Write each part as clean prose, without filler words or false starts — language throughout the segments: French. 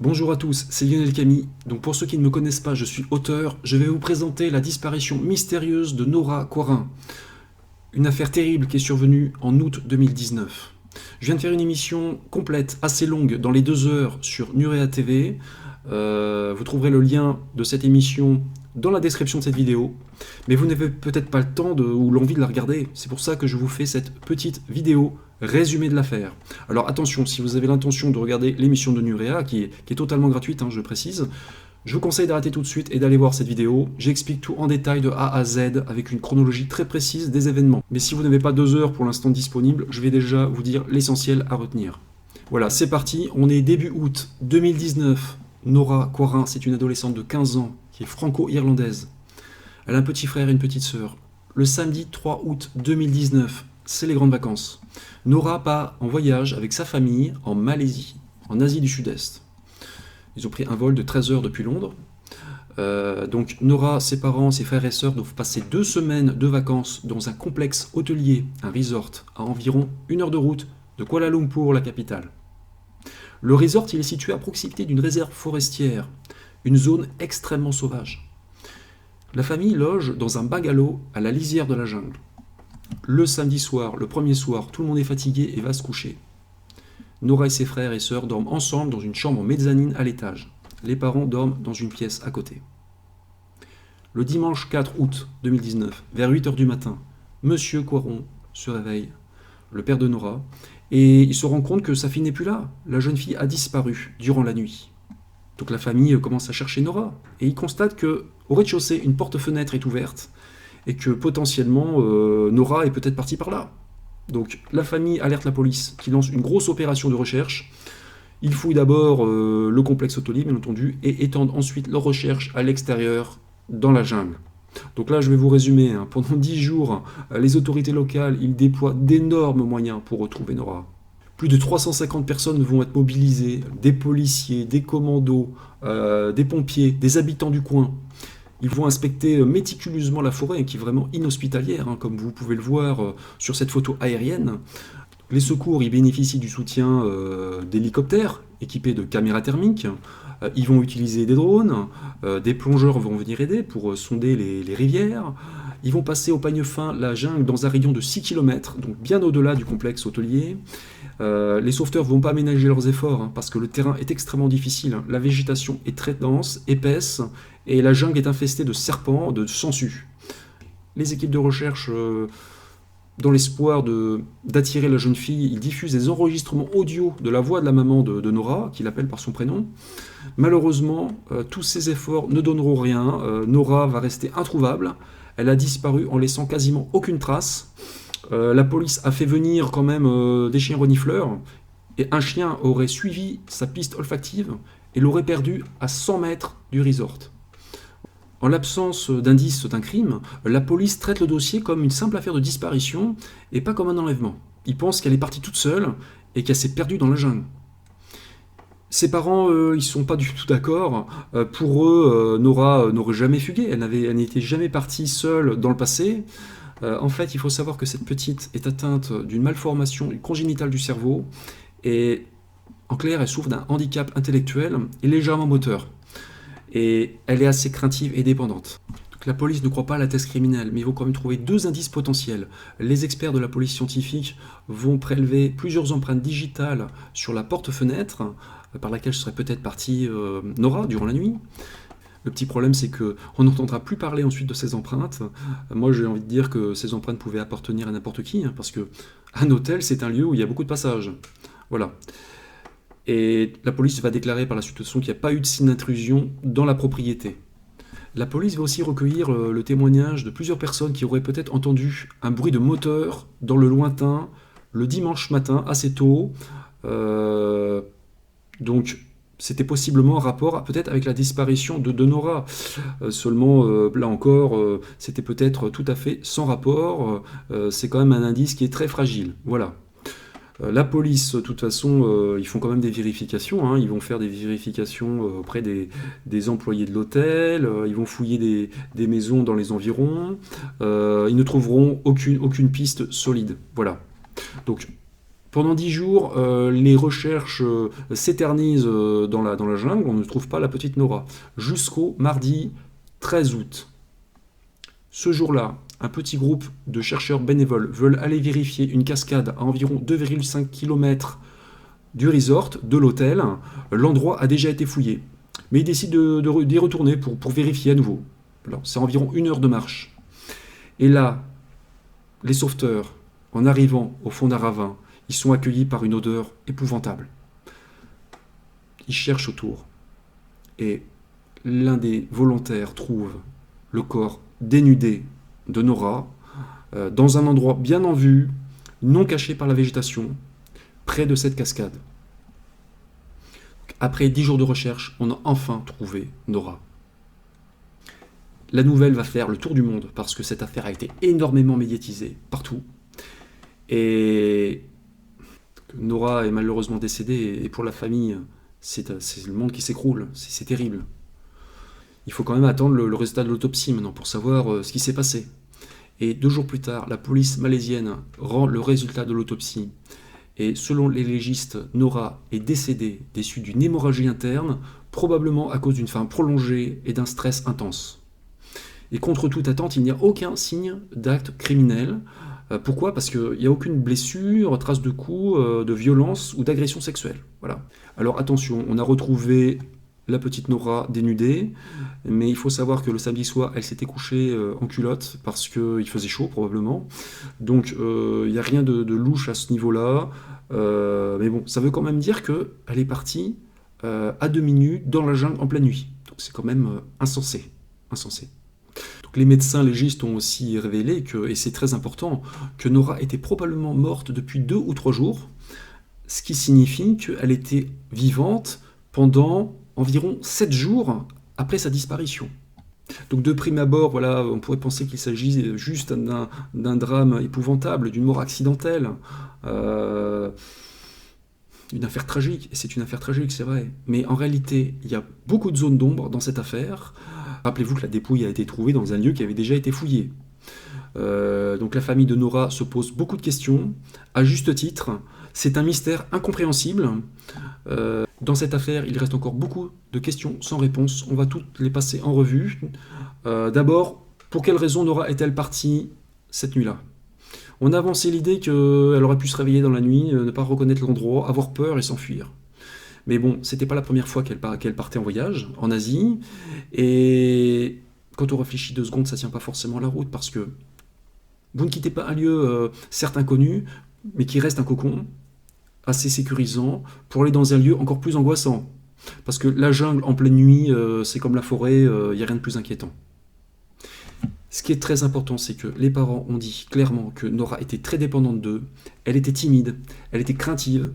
Bonjour à tous, c'est Lionel Camille. Donc pour ceux qui ne me connaissent pas, je suis auteur. Je vais vous présenter la disparition mystérieuse de Nora Coirin. Une affaire terrible qui est survenue en août 2019. Je viens de faire une émission complète, assez longue, dans les 2 heures sur Nurea TV. Vous trouverez le lien de cette émission dans la description de cette vidéo. Mais vous n'avez peut-être pas le temps ou l'envie de la regarder. C'est pour ça que je vous fais cette petite vidéo résumé de l'affaire. Alors attention, si vous avez l'intention de regarder l'émission de Nurea, qui est totalement gratuite, je précise, je vous conseille d'arrêter tout de suite et d'aller voir cette vidéo. J'explique tout en détail de A à Z, avec une chronologie très précise des événements. Mais si vous n'avez pas 2 heures pour l'instant disponibles, je vais déjà vous dire l'essentiel à retenir. Voilà, c'est parti, on est début août 2019. Nora Coirin, c'est une adolescente de 15 ans, qui est franco-irlandaise. Elle a un petit frère et une petite sœur. Le samedi 3 août 2019, c'est les grandes vacances. Nora part en voyage avec sa famille en Malaisie, en Asie du Sud-Est. Ils ont pris un vol de 13 heures depuis Londres. Donc Nora, ses parents, ses frères et sœurs doivent passer 2 semaines de vacances dans un complexe hôtelier, un resort, à environ 1 heure de route de Kuala Lumpur, la capitale. Le resort, il est situé à proximité d'une réserve forestière, une zone extrêmement sauvage. La famille loge dans un bungalow à la lisière de la jungle. Le samedi soir, le premier soir, tout le monde est fatigué et va se coucher. Nora et ses frères et sœurs dorment ensemble dans une chambre mezzanine à l'étage. Les parents dorment dans une pièce à côté. Le dimanche 4 août 2019, vers 8 heures du matin, Monsieur Coiron se réveille, le père de Nora, et il se rend compte que sa fille n'est plus là. La jeune fille a disparu durant la nuit. Donc la famille commence à chercher Nora, et il constate que au rez-de-chaussée, une porte-fenêtre est ouverte, et que potentiellement Nora est peut-être partie par là. Donc la famille alerte la police, qui lance une grosse opération de recherche. Ils fouillent d'abord le complexe hôtelier, bien entendu, et étendent ensuite leurs recherches à l'extérieur, dans la jungle. Donc là, je vais vous résumer. Pendant 10 jours, les autorités locales, ils déploient d'énormes moyens pour retrouver Nora. Plus de 350 personnes vont être mobilisées, des policiers, des commandos, des pompiers, des habitants du coin. Ils vont inspecter méticuleusement la forêt, qui est vraiment inhospitalière, comme vous pouvez le voir sur cette photo aérienne. Les secours ils bénéficient du soutien d'hélicoptères équipés de caméras thermiques. Ils vont utiliser des drones, des plongeurs vont venir aider pour sonder les rivières. Ils vont passer au peigne fin la jungle dans un rayon de 6 km, donc bien au-delà du complexe hôtelier. Les sauveteurs ne vont pas ménager leurs efforts, parce que le terrain est extrêmement difficile. La végétation est très dense, épaisse, et la jungle est infestée de serpents, de sangsues. Les équipes de recherche, dans l'espoir d'attirer la jeune fille, ils diffusent des enregistrements audio de la voix de la maman de Nora, qui l'appelle par son prénom. Malheureusement, tous ces efforts ne donneront rien. Nora va rester introuvable. Elle a disparu en laissant quasiment aucune trace. La police a fait venir quand même des chiens renifleurs, et un chien aurait suivi sa piste olfactive et l'aurait perdu à 100 mètres du resort. En l'absence d'indices d'un crime, la police traite le dossier comme une simple affaire de disparition et pas comme un enlèvement. Ils pensent qu'elle est partie toute seule et qu'elle s'est perdue dans la jungle. Ses parents, ils sont pas du tout d'accord. Pour eux, Nora n'aurait jamais fugué. Elle n'était jamais partie seule dans le passé. En fait, il faut savoir que cette petite est atteinte d'une malformation congénitale du cerveau et, en clair, elle souffre d'un handicap intellectuel et légèrement moteur. Et elle est assez craintive et dépendante. Donc la police ne croit pas à la thèse criminelle, mais ils vont quand même trouver 2 indices potentiels. Les experts de la police scientifique vont prélever plusieurs empreintes digitales sur la porte-fenêtre par laquelle serait peut-être partie Nora durant la nuit. Le petit problème, c'est qu'on n'entendra plus parler ensuite de ces empreintes. Moi, j'ai envie de dire que ces empreintes pouvaient appartenir à n'importe qui, parce qu'un hôtel, c'est un lieu où il y a beaucoup de passages. Voilà. Et la police va déclarer par la suite de son qu'il n'y a pas eu de signe d'intrusion dans la propriété. La police va aussi recueillir le témoignage de plusieurs personnes qui auraient peut-être entendu un bruit de moteur dans le lointain le dimanche matin, assez tôt. Donc, c'était possiblement en rapport peut-être avec la disparition de Nora. Seulement, là encore, c'était peut-être tout à fait sans rapport. C'est quand même un indice qui est très fragile. Voilà. La police, de toute façon, ils font quand même des vérifications. Ils vont faire des vérifications auprès des employés de l'hôtel. Ils vont fouiller des maisons dans les environs. Ils ne trouveront aucune piste solide. Voilà. Donc, Pendant 10 jours, les recherches s'éternisent dans la jungle, on ne trouve pas la petite Nora. Jusqu'au mardi 13 août. Ce jour-là, un petit groupe de chercheurs bénévoles veulent aller vérifier une cascade à environ 2,5 km du resort, de l'hôtel. L'endroit a déjà été fouillé. Mais ils décident d'y retourner pour vérifier à nouveau. C'est environ 1 heure de marche. Et là, les sauveteurs, en arrivant au fond d'un ravin, ils sont accueillis par une odeur épouvantable. Ils cherchent autour. Et l'un des volontaires trouve le corps dénudé de Nora dans un endroit bien en vue, non caché par la végétation, près de cette cascade. Après 10 jours de recherche, on a enfin trouvé Nora. La nouvelle va faire le tour du monde parce que cette affaire a été énormément médiatisée partout. Et Nora est malheureusement décédée et pour la famille, c'est le monde qui s'écroule, c'est terrible. Il faut quand même attendre le résultat de l'autopsie maintenant pour savoir ce qui s'est passé. Et 2 jours plus tard, la police malaisienne rend le résultat de l'autopsie. Et selon les légistes, Nora est décédée des suites d'une hémorragie interne, probablement à cause d'une faim prolongée et d'un stress intense. Et contre toute attente, il n'y a aucun signe d'acte criminel. Pourquoi ? Parce qu'il n'y a aucune blessure, trace de coups, de violence ou d'agression sexuelle. Voilà. Alors attention, on a retrouvé la petite Nora dénudée, mais il faut savoir que le samedi soir, elle s'était couchée en culotte parce qu'il faisait chaud probablement. Donc il n'y a rien de louche à ce niveau-là. Mais bon, ça veut quand même dire qu'elle est partie à demi nue dans la jungle en pleine nuit. Donc c'est quand même insensé. Donc les médecins légistes ont aussi révélé et c'est très important, que Nora était probablement morte depuis 2 ou 3 jours, ce qui signifie qu'elle était vivante pendant environ 7 jours après sa disparition. Donc de prime abord, voilà, on pourrait penser qu'il s'agit juste d'un drame épouvantable, d'une mort accidentelle, une affaire tragique, et c'est une affaire tragique, c'est vrai. Mais en réalité, il y a beaucoup de zones d'ombre dans cette affaire. Rappelez-vous que la dépouille a été trouvée dans un lieu qui avait déjà été fouillé. Donc la famille de Nora se pose beaucoup de questions, à juste titre. C'est un mystère incompréhensible. Dans cette affaire, il reste encore beaucoup de questions sans réponse. On va toutes les passer en revue. D'abord, pour quelle raison Nora est-elle partie cette nuit-là ? On a avancé l'idée qu'elle aurait pu se réveiller dans la nuit, ne pas reconnaître l'endroit, avoir peur et s'enfuir. Mais bon, c'était pas la première fois qu'elle partait en voyage, en Asie. Et quand on réfléchit 2 secondes, ça tient pas forcément la route, parce que vous ne quittez pas un lieu certes inconnu, mais qui reste un cocon assez sécurisant, pour aller dans un lieu encore plus angoissant. Parce que la jungle en pleine nuit, c'est comme la forêt, il n'y a rien de plus inquiétant. Ce qui est très important, c'est que les parents ont dit clairement que Nora était très dépendante d'eux, elle était timide, elle était craintive,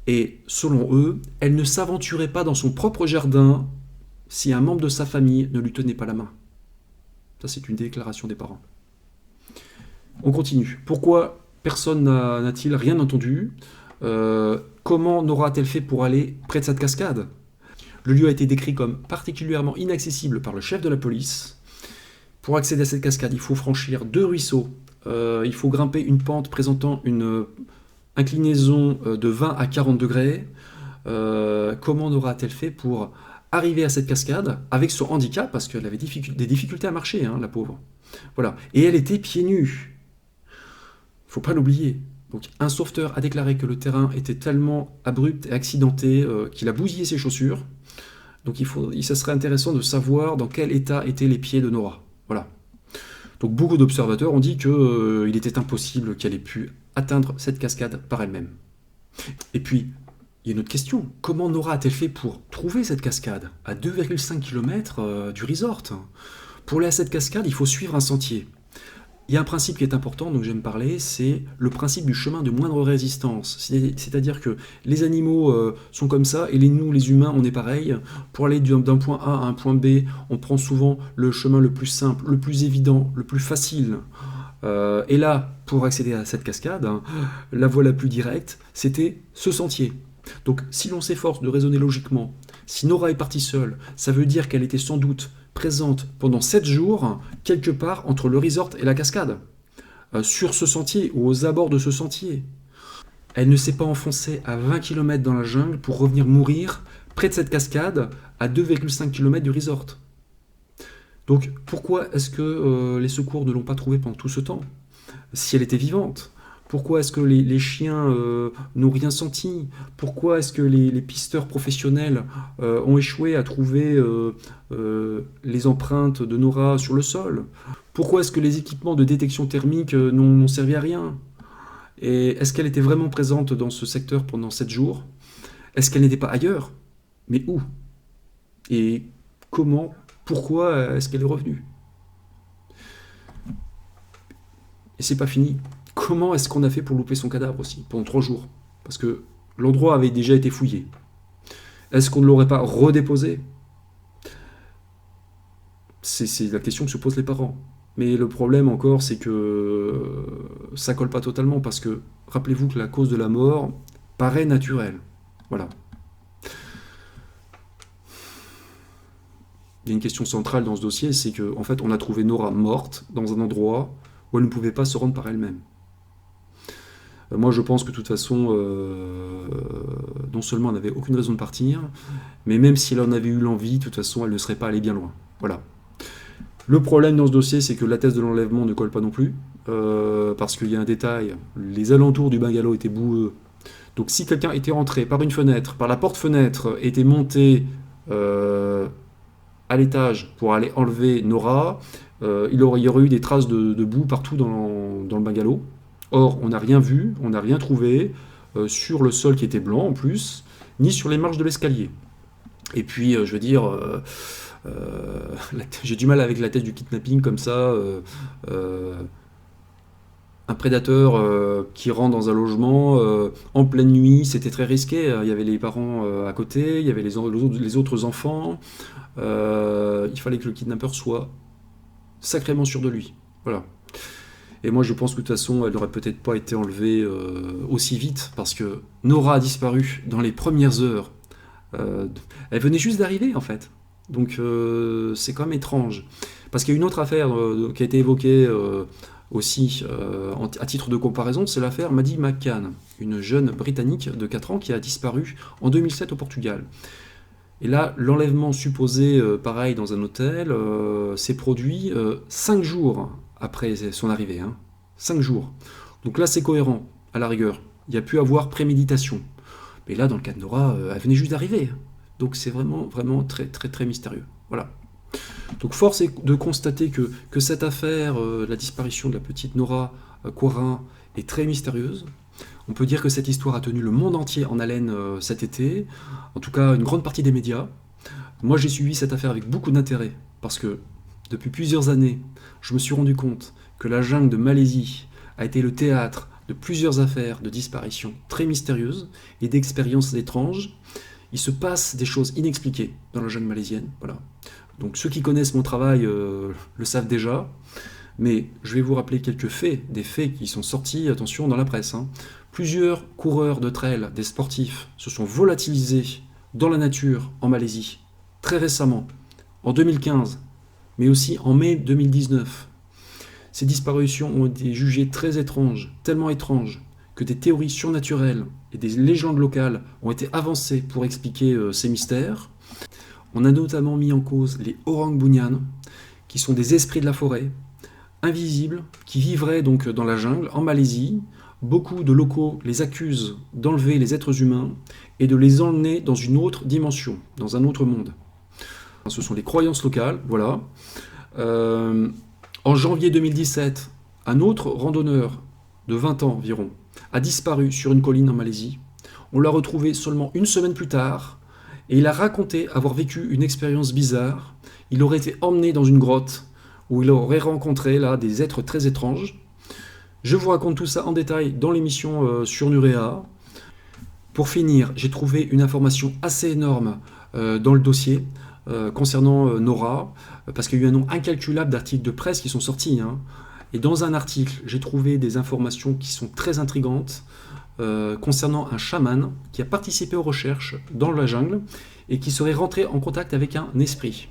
et selon eux, elle ne s'aventurait pas dans son propre jardin si un membre de sa famille ne lui tenait pas la main. Ça, c'est une déclaration des parents. On continue. Pourquoi personne n'a-t-il rien entendu ? Comment Nora a-t-elle fait pour aller près de cette cascade ? Le lieu a été décrit comme particulièrement inaccessible par le chef de la police. Pour accéder à cette cascade, il faut franchir 2 ruisseaux. Il faut grimper une pente présentant une inclinaison de 20 à 40 degrés. Comment Nora a-t-elle fait pour arriver à cette cascade avec son handicap, parce qu'elle avait des difficultés à marcher, la pauvre. Voilà. Et elle était pieds nus. Il ne faut pas l'oublier. Donc, un sauveteur a déclaré que le terrain était tellement abrupt et accidenté qu'il a bousillé ses chaussures. Donc ça serait intéressant de savoir dans quel état étaient les pieds de Nora. Voilà. Donc beaucoup d'observateurs ont dit qu'il était impossible qu'elle ait pu atteindre cette cascade par elle-même. Et puis, il y a une autre question. Comment Nora a-t-elle fait pour trouver cette cascade à 2,5 km du resort ? Pour aller à cette cascade, il faut suivre un sentier. Il y a un principe qui est important, dont j'aime parler, c'est le principe du chemin de moindre résistance. C'est-à-dire que les animaux sont comme ça, et nous, les humains, on est pareil. Pour aller d'un point A à un point B, on prend souvent le chemin le plus simple, le plus évident, le plus facile. Et là, pour accéder à cette cascade, la voie la plus directe, c'était ce sentier. Donc, si l'on s'efforce de raisonner logiquement, si Nora est partie seule, ça veut dire qu'elle était sans doute présente pendant 7 jours, quelque part entre le resort et la cascade, sur ce sentier, ou aux abords de ce sentier. Elle ne s'est pas enfoncée à 20 km dans la jungle pour revenir mourir près de cette cascade à 2,5 km du resort. Donc pourquoi est-ce que les secours ne l'ont pas trouvée pendant tout ce temps? Si elle était vivante? Pourquoi est-ce que les chiens n'ont rien senti? Pourquoi est-ce que les pisteurs professionnels ont échoué à trouver les empreintes de Nora sur le sol? Pourquoi est-ce que les équipements de détection thermique n'ont servi à rien? Et est-ce qu'elle était vraiment présente dans ce secteur pendant 7 jours? Est-ce qu'elle n'était pas ailleurs? Mais où? Et comment? Pourquoi est-ce qu'elle est revenue? Et c'est pas fini. Comment est-ce qu'on a fait pour louper son cadavre aussi, pendant 3 jours? Parce que l'endroit avait déjà été fouillé. Est-ce qu'on ne l'aurait pas redéposé? C'est la question que se posent les parents. Mais le problème encore, c'est que ça colle pas totalement, parce que rappelez-vous que la cause de la mort paraît naturelle. Voilà. Il y a une question centrale dans ce dossier, c'est qu'en fait, on a trouvé Nora morte dans un endroit où elle ne pouvait pas se rendre par elle-même. Moi, je pense que de toute façon, non seulement elle n'avait aucune raison de partir, mais même si elle en avait eu l'envie, de toute façon, elle ne serait pas allée bien loin. Voilà. Le problème dans ce dossier, c'est que la thèse de l'enlèvement ne colle pas non plus, parce qu'il y a un détail, les alentours du bungalow étaient boueux. Donc si quelqu'un était rentré par une fenêtre, par la porte-fenêtre, était monté à l'étage pour aller enlever Nora, il y aurait eu des traces de boue partout dans le bungalow. Or, on n'a rien vu, on n'a rien trouvé sur le sol qui était blanc en plus, ni sur les marches de l'escalier. Et puis, je veux dire, j'ai du mal avec la thèse du kidnapping comme ça. Un prédateur qui rentre dans un logement en pleine nuit, c'était très risqué. Il y avait les parents à côté, il y avait les autres enfants. Il fallait que le kidnappeur soit sacrément sûr de lui. Voilà. Et moi, je pense que de toute façon, elle n'aurait peut-être pas été enlevée aussi vite, parce que Nora a disparu dans les premières heures. Elle venait juste d'arriver, en fait. Donc, c'est quand même étrange. Parce qu'il y a une autre affaire qui a été évoquée aussi à titre de comparaison, c'est l'affaire Maddie McCann, une jeune Britannique de 4 ans qui a disparu en 2007 au Portugal. Et là, l'enlèvement supposé, pareil, dans un hôtel, s'est produit 5 jours après son arrivée. 5 jours. Donc là, c'est cohérent, à la rigueur. Il y a pu avoir préméditation. Mais là, dans le cas de Nora, elle venait juste d'arriver. Donc c'est vraiment, vraiment très, très, très mystérieux. Voilà. Donc force est de constater que cette affaire, la disparition de la petite Nora Quarin, est très mystérieuse. On peut dire que cette histoire a tenu le monde entier en haleine cet été, en tout cas une grande partie des médias. Moi j'ai suivi cette affaire avec beaucoup d'intérêt, parce que depuis plusieurs années, je me suis rendu compte que la jungle de Malaisie a été le théâtre de plusieurs affaires de disparition très mystérieuses et d'expériences étranges. Il se passe des choses inexpliquées dans la jungle malaisienne, voilà. Donc ceux qui connaissent mon travail le savent déjà, mais je vais vous rappeler quelques faits, des faits qui sont sortis, attention, dans la presse. Plusieurs coureurs de trail, des sportifs, se sont volatilisés dans la nature en Malaisie, très récemment, en 2015, mais aussi en mai 2019. Ces disparitions ont été jugées très étranges, tellement étranges, que des théories surnaturelles et des légendes locales ont été avancées pour expliquer ces mystères. On a notamment mis en cause les Orang Bunyan, qui sont des esprits de la forêt, invisibles, qui vivraient donc dans la jungle, en Malaisie. Beaucoup de locaux les accusent d'enlever les êtres humains et de les emmener dans une autre dimension, dans un autre monde. Ce sont les croyances locales, voilà. En janvier 2017, un autre randonneur de 20 ans environ a disparu sur une colline en Malaisie. On l'a retrouvé seulement une semaine plus tard, et il a raconté avoir vécu une expérience bizarre. Il aurait été emmené dans une grotte où il aurait rencontré là des êtres très étranges. Je vous raconte tout ça en détail dans l'émission sur Nurea. Pour finir, j'ai trouvé une information assez énorme dans le dossier concernant Nora, parce qu'il y a eu un nombre incalculable d'articles de presse qui sont sortis. Et dans un article, j'ai trouvé des informations qui sont très intrigantes concernant un chaman qui a participé aux recherches dans la jungle et qui serait rentré en contact avec un esprit.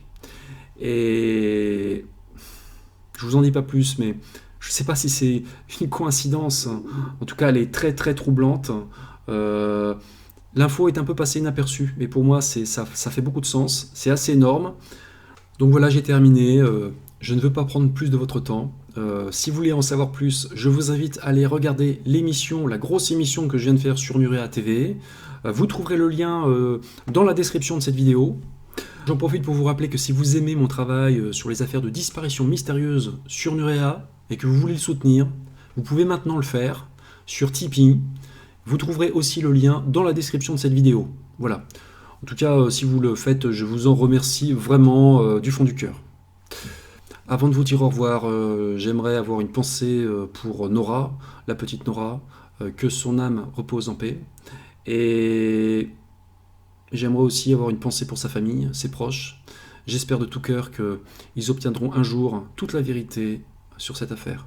Et je vous en dis pas plus, mais Je ne sais pas si c'est une coïncidence, en tout cas elle est très très troublante. Euh, L'info est un peu passée inaperçue, mais pour moi ça fait beaucoup de sens, c'est assez énorme. Donc voilà, j'ai terminé. Je ne veux pas prendre plus de votre temps. Si vous voulez en savoir plus, je vous invite à aller regarder l'émission, la grosse émission que je viens de faire sur Nurea TV. Vous trouverez le lien dans la description de cette vidéo. J'en profite pour vous rappeler que si vous aimez mon travail sur les affaires de disparition mystérieuse sur Nurea et que vous voulez le soutenir, vous pouvez maintenant le faire sur Tipeee. Vous trouverez aussi le lien dans la description de cette vidéo. Voilà. En tout cas, si vous le faites, je vous en remercie vraiment du fond du cœur. Avant de vous dire au revoir, j'aimerais avoir une pensée pour Nora, la petite Nora, que son âme repose en paix. Et j'aimerais aussi avoir une pensée pour sa famille, ses proches. J'espère de tout cœur qu'ils obtiendront un jour toute la vérité sur cette affaire.